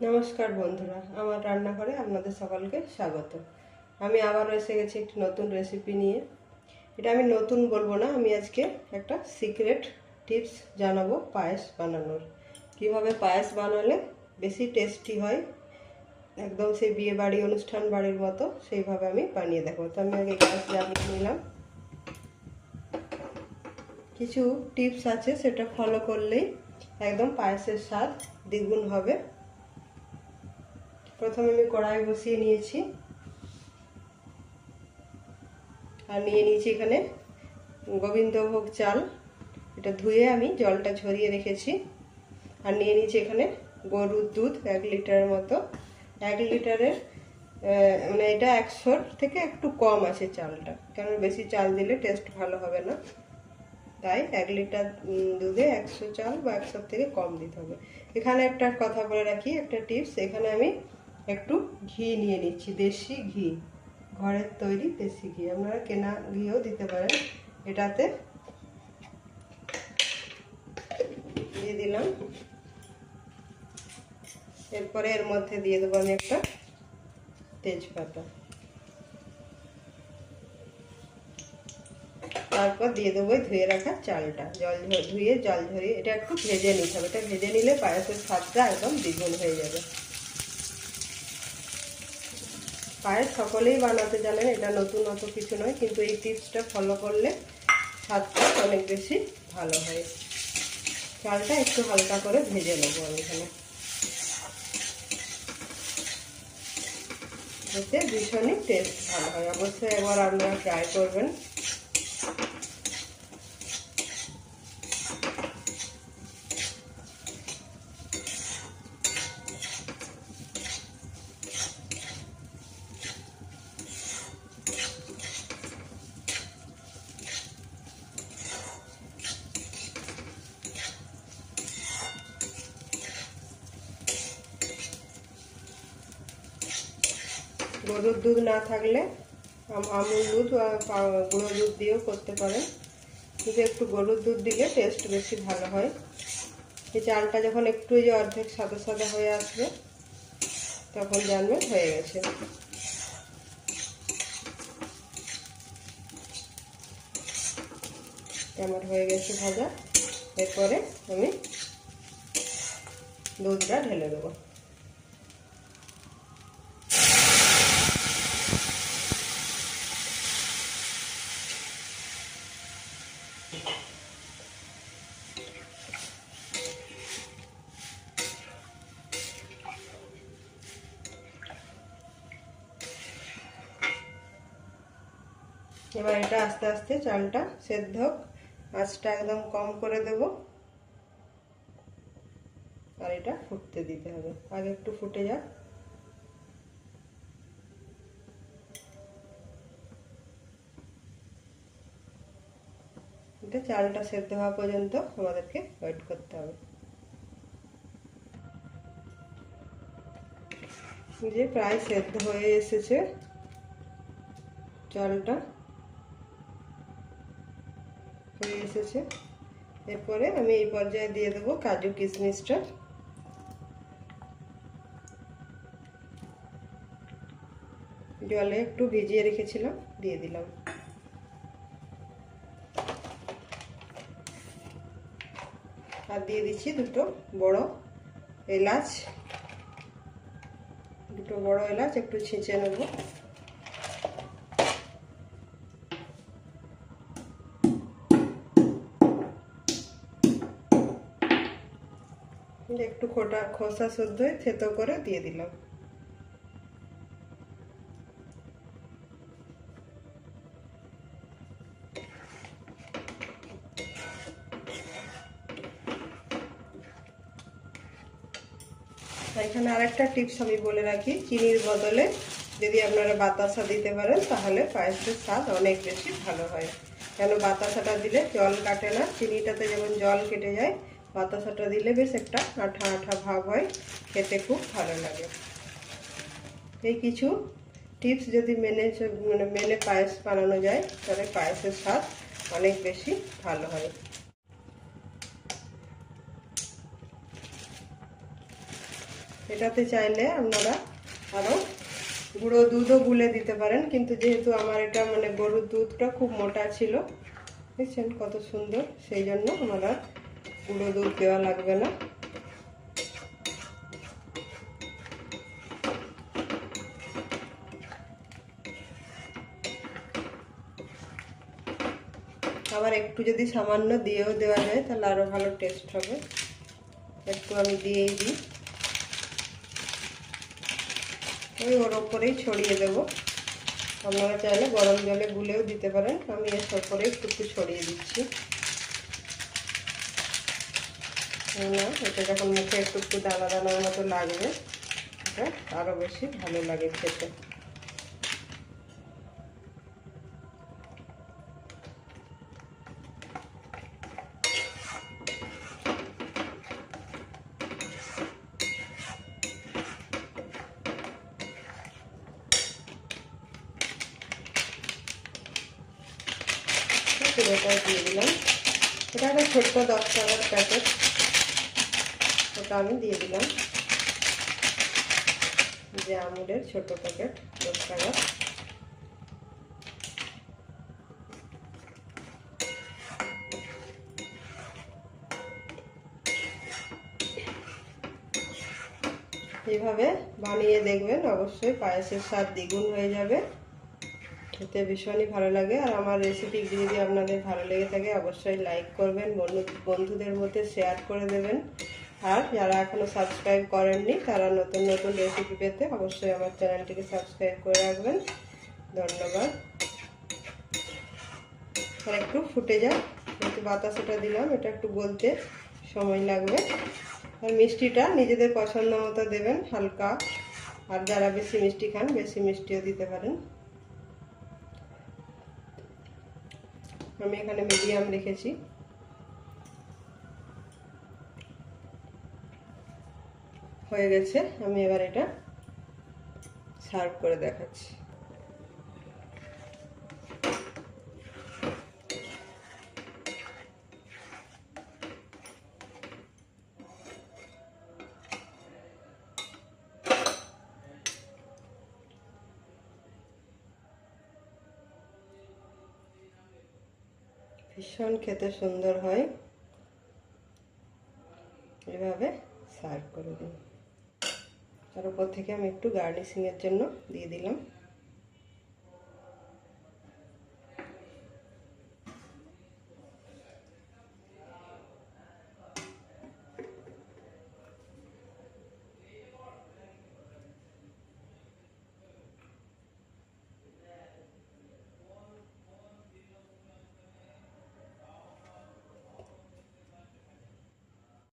নমস্কার বন্ধুরা, আমার রান্নাঘরে আপনাদের সকলকে স্বাগত। আমি আবারও এসে গেছি একটি নতুন রেসিপি নিয়ে। এটা আমি নতুন বলবো না, আমি আজকে একটা সিক্রেট টিপস জানাবো পায়েস বানানোর। কিভাবে পায়েস বানালে বেশি টেস্টি হয়, একদম সেই বিয়ে বাড়ি অনুষ্ঠান বাড়ির মতো সেইভাবে আমি বানিয়ে দেখাবো। তো আমি আগে গ্যাস জ্বালিয়ে নিলাম। কিছু টিপস আছে, সেটা ফলো করলেই একদম পায়েসের স্বাদ দ্বিগুণ হবে। প্রথমে আমি কড়াই বসিয়ে নিয়েছি আর নিয়ে নিয়েছি এখানে গোবিন্দভোগ চাল। এটা ধুয়ে আমি জলটা ঝরিয়ে রেখেছি। আর নিয়ে নিয়েছি এখানে গরুর দুধ 1 লিটারের মতো। 1 লিটারের মানে এটা 100 থেকে একটু কম আছে চালটা, কারণ বেশি চাল দিলে টেস্ট ভালো হবে না। তাই 1 লিটার দুধে 100 চাল বা 100 থেকে কম দিতে হবে। এখানে একটা কথা বলে রাখি, একটা টিপস, এখানে আমি একটু ঘি নিয়ে নিচ্ছি, দেশি ঘি, ঘরের তৈরি দেশি ঘি। আপনারা কেনা ঘিও দিতে পারেন। এটাতে দিয়ে দিলাম। এরপরে এর মধ্যে দিয়ে দেবো আমি একটা তেজপাতা। তারপর দিয়ে দেবো ধুয়ে রাখা চালটা, ধুয়ে জল ঝরিয়ে এটা একটু ভেজে নিতে হবে। এটা ভেজে নিলে পায়েসের স্বাদটা একদম দ্বিগুণ হয়ে যাবে। পায়েস সকলেই বানাতে জানেন, এটা নতুন অত কিছু নয়, কিন্তু এই টিপসটা ফলো করলে স্বাদটা অনেক বেশি ভালো হয়। চালটা একটু হালকা করে ভেজে নেবো আমি এখানে, এতে ভীষণই টেস্ট ভালো হয়। অবশ্যই একবার আপনারা ট্রাই করবেন। গরুর দুধ না থাকলে আমুল দুধ বা গুঁড়ো দুধ দিয়েও করতে পারেন, কিন্তু একটু গরুর দুধ দিলে টেস্ট বেশি ভালো হয়। এই চালটা যখন একটু যে অর্ধেক সাদা সাদা হয়ে আসবে তখন জানবেন হয়ে গেছে। আমার হয়ে গেছে ভাজা। এরপরে আমি দুধটা ঢেলে দেবো। এবার এটা আস্তে আস্তে চালটা সেদ্ধ হোক, আঁচটা একদম কম করে দেব। আর এটা ফুটতে দিতে হবে, আগে একটু ফুটে যাক। এটা চালটা সেদ্ধ হওয়া পর্যন্ত আমাদেরকে ওয়েট করতে হবে। যে প্রায় সেদ্ধ হয়ে এসেছে চালটা, হয়ে এসেছে। এরপরে আমি এই পর্যায়ে দিয়ে দেবো কাজু কিশমিশটা। জলে একটু ভিজিয়ে রেখেছিলাম, দিয়ে দিলাম। আর দিয়ে দিচ্ছি দুটো বড় এলাচ, একটু ছেঁচে নেব। একটু খোসা শুদ্ধ থেতো করে দিয়ে দিলাম। এখানে আরেকটা টিপস আমি বলে রাখি, চিনির বদলে যদি আপনারা বাতাসা দিতে পারেন তাহলে পায়েসের স্বাদ অনেক বেশি ভালো হয়। কেন বাতাসাটা দিলে জল কাটে না, চিনিটাতে যেমন জল কেটে যায়, বাতাসাটা দিলে বেশ একটা আঠা আঠা ভাব হয়, খেতে খুব ভালো লাগে। এই কিছু টিপস যদি মেনে পায়েস বানানো যায় তাহলে পায়েসের স্বাদ অনেক বেশি ভালো হয়। এটাতে চাইলে আপনারা আরও গুঁড়ো দুধও গুলে দিতে পারেন, কিন্তু যেহেতু আমার এটা মানে গরুর দুধটা খুব মোটা ছিল, দেখছেন কত সুন্দর, সেই জন্য আমার আর গুঁড়ো দুধ দেওয়া লাগবে না। আবার একটু যদি সামান্য দিয়েও দেওয়া যায় তাহলে আরও ভালো টেস্ট হবে। একটু আমি দিয়েই দিই, ওই ওর ওপরেই ছড়িয়ে দেব। আপনারা চাইলে গরম জলে গুলেও দিতে পারেন, আমি এর ওপরে একটু একটু ছড়িয়ে দিচ্ছি। না, এটা যখন মুখে একটু একটু দানা দানার মতো লাগবে, এটা আরও বেশি ভালো লাগে খেতে। পুরোটাই দিয়ে দিলাম। এটা একটা ছোট্ট 10 টাকার প্যাকেট, ওটা আমি দিয়ে দিলাম, যে আমুলের ছোট প্যাকেট 10 টাকা। এইভাবে বানিয়ে দেখবেন, অবশ্যই পায়েসের স্বাদ দ্বিগুণ হয়ে যাবে, খেতে ভীষণই ভালো লাগে। আর আমার রেসিপি যদি আপনাদের ভালো লেগে থাকে অবশ্যই লাইক করবেন, বন্ধুদের মধ্যে শেয়ার করে দেবেন। আর যারা এখনো সাবস্ক্রাইব করেননি তারা নতুন নতুন রেসিপি পেতে অবশ্যই আমার চ্যানেলটিকে সাবস্ক্রাইব করে রাখবেন। ধন্যবাদ। আর একটু ফুটে যায়, একটু বাতাসাটা দিলাম, এটা একটু গলতে সময় লাগবে। আর মিষ্টিটা নিজেদের পছন্দ মতো দেবেন, হালকা। আর যারা বেশি মিষ্টি খান বেশি মিষ্টিও দিতে পারেন। আমি এখানে মিডিয়াম রেখেছি। হয়ে গেছে, আমি এবার এটা সার্ভ করে দেখাচ্ছি। ভীষণ খেতে সুন্দর হয়, এভাবে সার্ভ করে দিন। তার উপর থেকে আমি একটু গার্নিশিংয়ের জন্য দিয়ে দিলাম।